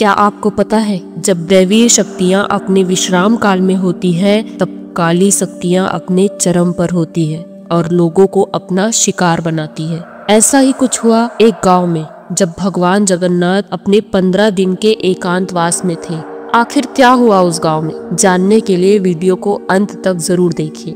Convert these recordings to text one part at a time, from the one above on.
क्या आपको पता है, जब दैवीय शक्तियाँ अपने विश्राम काल में होती है तब काली शक्तियाँ अपने चरम पर होती है और लोगों को अपना शिकार बनाती है। ऐसा ही कुछ हुआ एक गांव में, जब भगवान जगन्नाथ अपने 15 दिन के एकांतवास में थे। आखिर क्या हुआ उस गांव में, जानने के लिए वीडियो को अंत तक जरूर देखिए।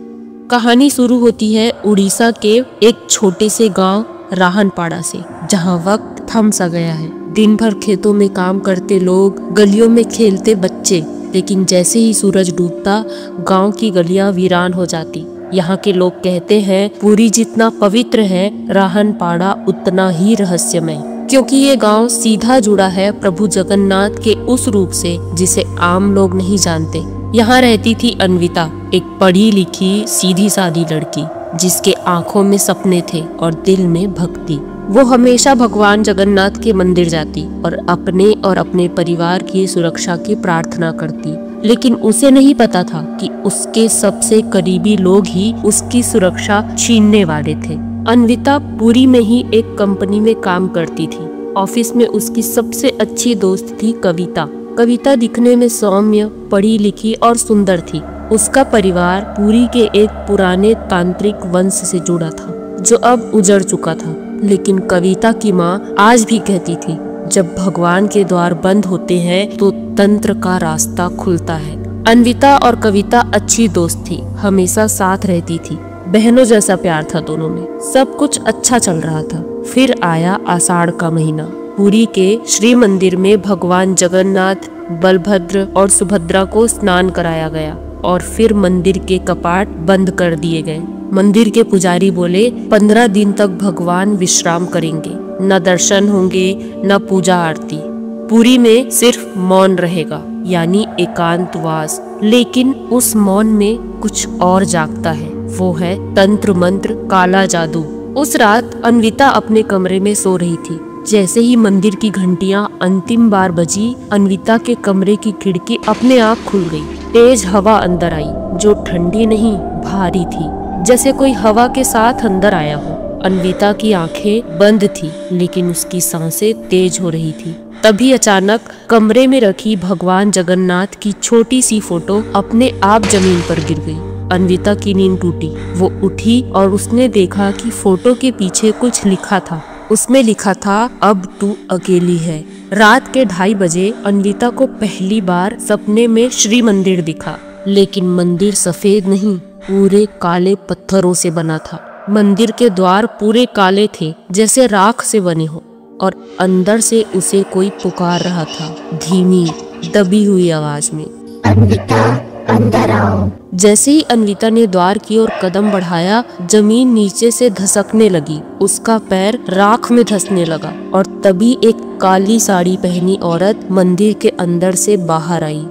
कहानी शुरू होती है उड़ीसा के एक छोटे से गांव राहनपाड़ा से, जहां वक्त थम सा गया है। दिन भर खेतों में काम करते लोग, गलियों में खेलते बच्चे, लेकिन जैसे ही सूरज डूबता गांव की गलियां वीरान हो जाती। यहाँ के लोग कहते हैं, पुरी जितना पवित्र है राहनपाड़ा उतना ही रहस्यमय, क्योंकि ये गांव सीधा जुड़ा है प्रभु जगन्नाथ के उस रूप से जिसे आम लोग नहीं जानते। यहाँ रहती थी अन्विता, एक पढ़ी लिखी सीधी सादी लड़की, जिसके आंखों में सपने थे और दिल में भक्ति। वो हमेशा भगवान जगन्नाथ के मंदिर जाती और अपने परिवार की सुरक्षा की प्रार्थना करती, लेकिन उसे नहीं पता था कि उसके सबसे करीबी लोग ही उसकी सुरक्षा छीनने वाले थे। अन्विता पुरी में ही एक कंपनी में काम करती थी। ऑफिस में उसकी सबसे अच्छी दोस्त थी कविता। कविता दिखने में सौम्य, पढ़ी लिखी और सुंदर थी। उसका परिवार पुरी के एक पुराने तांत्रिक वंश से जुड़ा था, जो अब उजड़ चुका था। लेकिन कविता की माँ आज भी कहती थी, जब भगवान के द्वार बंद होते हैं तो तंत्र का रास्ता खुलता है। अन्विता और कविता अच्छी दोस्त थी, हमेशा साथ रहती थी। बहनों जैसा प्यार था दोनों में। सब कुछ अच्छा चल रहा था। फिर आया आषाढ़ का महीना। पुरी के श्री मंदिर में भगवान जगन्नाथ, बलभद्र और सुभद्रा को स्नान कराया गया और फिर मंदिर के कपाट बंद कर दिए गए। मंदिर के पुजारी बोले, 15 दिन तक भगवान विश्राम करेंगे, न दर्शन होंगे न पूजा आरती। पुरी में सिर्फ मौन रहेगा, यानी एकांतवास। लेकिन उस मौन में कुछ और जागता है, वो है तंत्र मंत्र, काला जादू। उस रात अन्विता अपने कमरे में सो रही थी। जैसे ही मंदिर की घंटियां अंतिम बार बजी, अन्विता के कमरे की खिड़की अपने आप खुल गई। तेज हवा अंदर आई, जो ठंडी नहीं भारी थी, जैसे कोई हवा के साथ अंदर आया हो। अन्विता की आंखें बंद थी, लेकिन उसकी सांसें तेज हो रही थी। तभी अचानक कमरे में रखी भगवान जगन्नाथ की छोटी सी फोटो अपने आप जमीन पर गिर गई। अन्विता की नींद टूटी। वो उठी और उसने देखा कि फोटो के पीछे कुछ लिखा था। उसमें लिखा था, अब तू अकेली है। रात के 2:30 बजे अन्विता को पहली बार सपने में श्री मंदिर दिखा, लेकिन मंदिर सफेद नहीं, पूरे काले पत्थरों से बना था। मंदिर के द्वार पूरे काले थे, जैसे राख से बने हो, और अंदर से उसे कोई पुकार रहा था, धीमी दबी हुई आवाज में, अन्विता अंदर आओ। जैसे ही अन्विता ने द्वार की ओर कदम बढ़ाया, जमीन नीचे से धसकने लगी। उसका पैर राख में धंसने लगा और तभी एक काली साड़ी पहनी औरत मंदिर के अंदर से बाहर आई।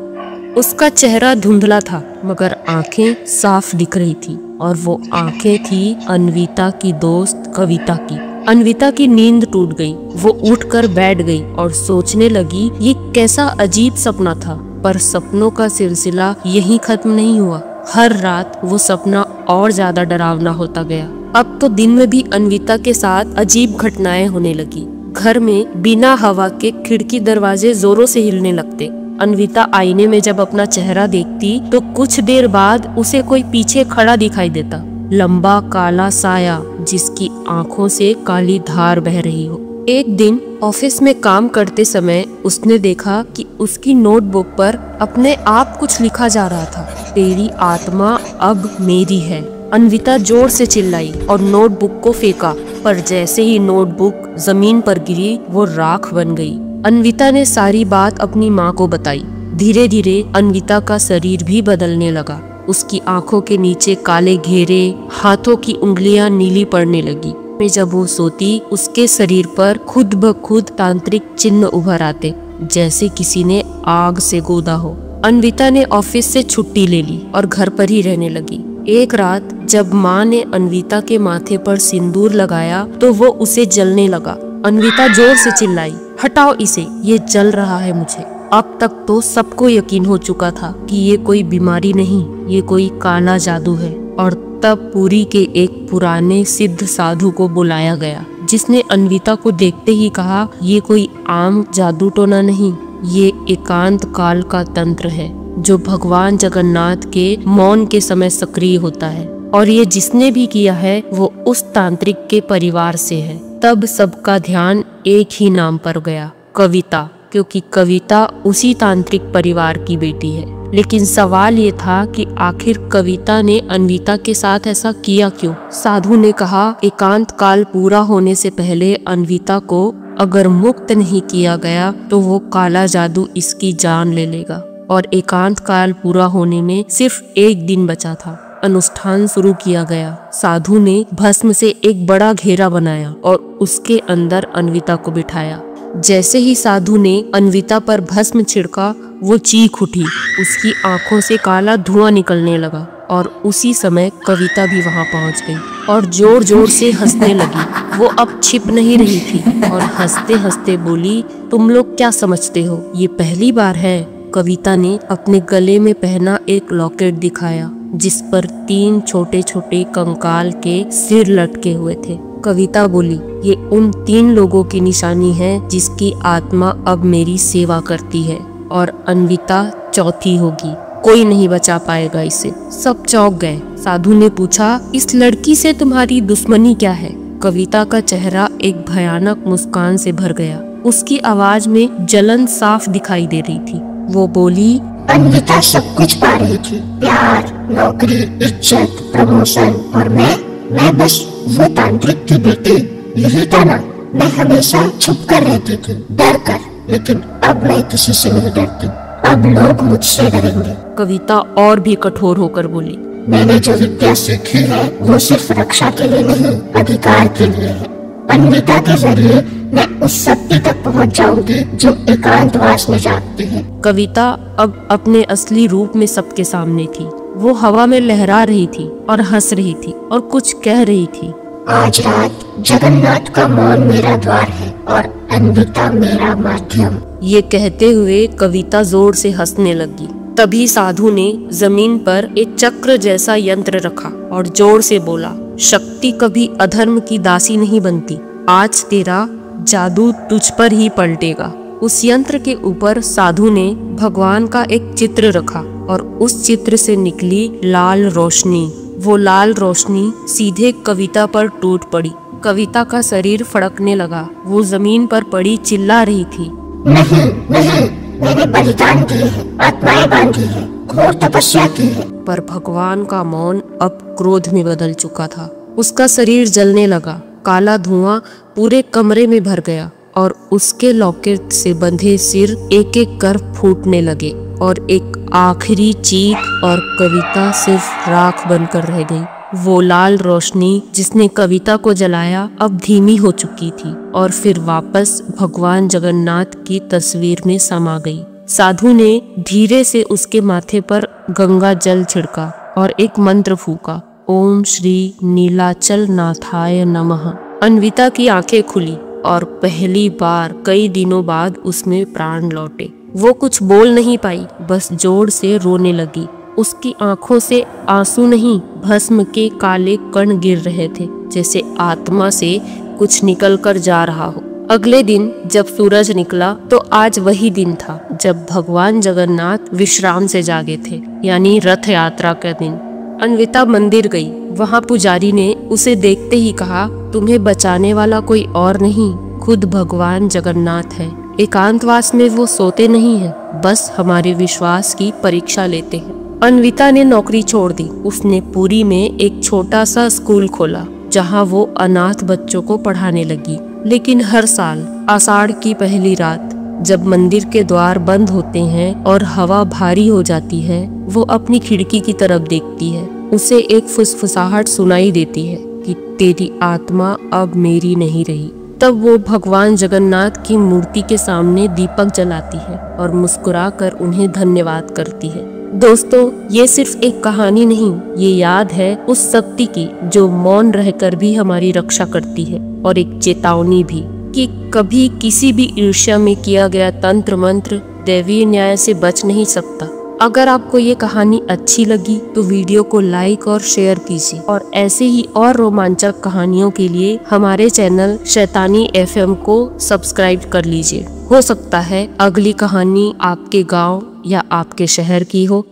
उसका चेहरा धुंधला था, मगर आंखें साफ दिख रही थी, और वो आंखें थी अन्विता की दोस्त कविता की। अन्विता की नींद टूट गई। वो उठकर बैठ गई और सोचने लगी, ये कैसा अजीब सपना था। पर सपनों का सिलसिला यहीं खत्म नहीं हुआ। हर रात वो सपना और ज्यादा डरावना होता गया। अब तो दिन में भी अन्विता के साथ अजीब घटनाएं होने लगी। घर में बिना हवा के खिड़की दरवाजे जोरों से हिलने लगते। अन्विता आईने में जब अपना चेहरा देखती तो कुछ देर बाद उसे कोई पीछे खड़ा दिखाई देता, लंबा काला साया जिसकी आंखों से काली धार बह रही हो। एक दिन ऑफिस में काम करते समय उसने देखा कि उसकी नोटबुक पर अपने आप कुछ लिखा जा रहा था, तेरी आत्मा अब मेरी है। अन्विता जोर से चिल्लाई और नोटबुक को फेंका, पर जैसे ही नोटबुक जमीन पर गिरी वो राख बन गई। अन्विता ने सारी बात अपनी माँ को बताई। धीरे धीरे अन्विता का शरीर भी बदलने लगा। उसकी आंखों के नीचे काले घेरे, हाथों की उंगलियां नीली पड़ने लगी। जब वो सोती, उसके शरीर पर खुद ब खुद तांत्रिक चिन्ह उभर आते, जैसे किसी ने आग से गोदा हो। अन्विता ने ऑफिस से छुट्टी ले ली और घर पर ही रहने लगी। एक रात जब माँ ने अन्विता के माथे पर सिंदूर लगाया तो वो उसे जलने लगा। अन्विता जोर से चिल्लाई, हटाओ इसे, ये जल रहा है मुझे। अब तक तो सबको यकीन हो चुका था कि ये कोई बीमारी नहीं, ये कोई काला जादू है। और तब पुरी के एक पुराने सिद्ध साधु को बुलाया गया, जिसने अन्विता को देखते ही कहा, ये कोई आम जादू टोना नहीं, ये एकांत काल का तंत्र है जो भगवान जगन्नाथ के मौन के समय सक्रिय होता है, और ये जिसने भी किया है वो उस तांत्रिक के परिवार से है। तब सबका ध्यान एक ही नाम पर गया, कविता, क्योंकि कविता उसी तांत्रिक परिवार की बेटी है। लेकिन सवाल ये था कि आखिर कविता ने अन्विता के साथ ऐसा किया क्यों? साधु ने कहा, एकांत काल पूरा होने से पहले अन्विता को अगर मुक्त नहीं किया गया तो वो काला जादू इसकी जान ले लेगा, और एकांत काल पूरा होने में सिर्फ एक दिन बचा था। अनुष्ठान शुरू किया गया। साधु ने भस्म से एक बड़ा घेरा बनाया और उसके अंदर अन्विता को बिठाया। जैसे ही साधु ने अन्विता पर भस्म छिड़का, वो चीख उठी। उसकी आंखों से काला धुआं निकलने लगा और उसी समय कविता भी वहां पहुंच गई और जोर जोर से हंसने लगी। वो अब छिप नहीं रही थी और हंसते हंसते बोली, तुम लोग क्या समझते हो, ये पहली बार है। कविता ने अपने गले में पहना एक लॉकेट दिखाया जिस पर 3 छोटे छोटे कंकाल के सिर लटके हुए थे। कविता बोली, ये उन 3 लोगों की निशानी है जिसकी आत्मा अब मेरी सेवा करती है, और अन्विता चौथी होगी। कोई नहीं बचा पाएगा इसे। सब चौंक गए। साधु ने पूछा, इस लड़की से तुम्हारी दुश्मनी क्या है? कविता का चेहरा एक भयानक मुस्कान से भर गया। उसकी आवाज में जलन साफ दिखाई दे रही थी। वो बोली, अन्विता सब कुछ पा रही थी, प्यार, नौकरी, इज्जत, प्रमोशन, और मैं बस वो तांत्रिक की बेटी। यही था ना, मैं हमेशा छुप कर रहती थी, डर कर, लेकिन अब मैं किसी से नहीं डरती। अब लोग मुझसे डरेंगे। कविता और भी कठोर होकर बोली, मैंने जो विद्या सीखी है वो सिर्फ रक्षा के लिए नहीं, अधिकार के लिए है। अन्विता के जरिए मैं उस शक्ति तक पहुंच जाऊंगी जो एकांतवास में जागती है। कविता अब अपने असली रूप में सबके सामने थी। वो हवा में लहरा रही थी और हंस रही थी और कुछ कह रही थी। आज रात जगन्नाथ का मौन मेरा द्वार है और अन्विता मेरा माध्यम। ये कहते हुए कविता जोर से हंसने लगी। तभी साधु ने जमीन पर एक चक्र जैसा यंत्र रखा और जोर से बोला, शक्ति कभी अधर्म की दासी नहीं बनती। आज तेरा जादू तुझ पर ही पलटेगा। उस यंत्र के ऊपर साधु ने भगवान का एक चित्र रखा और उस चित्र से निकली लाल रोशनी। वो लाल रोशनी सीधे कविता पर टूट पड़ी। कविता का शरीर फड़कने लगा। वो जमीन पर पड़ी चिल्ला रही थी, नहीं नहीं, मैंने बलिदान दिए हैं, आत्माएं बांधी है, घोर तपस्या की है। पर भगवान का मौन अब क्रोध में बदल चुका था। उसका शरीर जलने लगा। काला धुआं पूरे कमरे में भर गया और उसके लॉकेट से बंधे सिर एक एक कर फूटने लगे और एक आखिरी चीख, और कविता सिर्फ राख बनकर रह गई। वो लाल रोशनी जिसने कविता को जलाया अब धीमी हो चुकी थी और फिर वापस भगवान जगन्नाथ की तस्वीर में समा गई। साधु ने धीरे से उसके माथे पर गंगा जल छिड़का और एक मंत्र फूका, ओम श्री नीलाचल नाथाय नमः। अन्विता की आंखें खुली और पहली बार कई दिनों बाद उसमें प्राण लौटे। वो कुछ बोल नहीं पाई, बस जोर से रोने लगी। उसकी आंखों से आंसू नहीं, भस्म के काले कण गिर रहे थे, जैसे आत्मा से कुछ निकल कर जा रहा हो। अगले दिन जब सूरज निकला तो आज वही दिन था जब भगवान जगन्नाथ विश्राम से जागे थे, यानी रथ यात्रा का दिन। अन्विता मंदिर गई। वहाँ पुजारी ने उसे देखते ही कहा, तुम्हें बचाने वाला कोई और नहीं, खुद भगवान जगन्नाथ है। एकांतवास में वो सोते नहीं हैं, बस हमारे विश्वास की परीक्षा लेते हैं। अन्विता ने नौकरी छोड़ दी। उसने पुरी में एक छोटा सा स्कूल खोला जहाँ वो अनाथ बच्चों को पढ़ाने लगी। लेकिन हर साल आषाढ़ की पहली रात जब मंदिर के द्वार बंद होते हैं और हवा भारी हो जाती है, वो अपनी खिड़की की तरफ देखती है। उसे एक फुसफुसाहट सुनाई देती है कि तेरी आत्मा अब मेरी नहीं रही। तब वो भगवान जगन्नाथ की मूर्ति के सामने दीपक जलाती है और मुस्कुराकर उन्हें धन्यवाद करती है। दोस्तों, ये सिर्फ एक कहानी नहीं, ये याद है उस शक्ति की जो मौन रहकर भी हमारी रक्षा करती है, और एक चेतावनी भी कि कभी किसी भी ईर्ष्या में किया गया तंत्र मंत्र दैवीय न्याय से बच नहीं सकता। अगर आपको ये कहानी अच्छी लगी तो वीडियो को लाइक और शेयर कीजिए और ऐसे ही और रोमांचक कहानियों के लिए हमारे चैनल शैतानी FM को सब्सक्राइब कर लीजिए। हो सकता है अगली कहानी आपके गांव या आपके शहर की हो।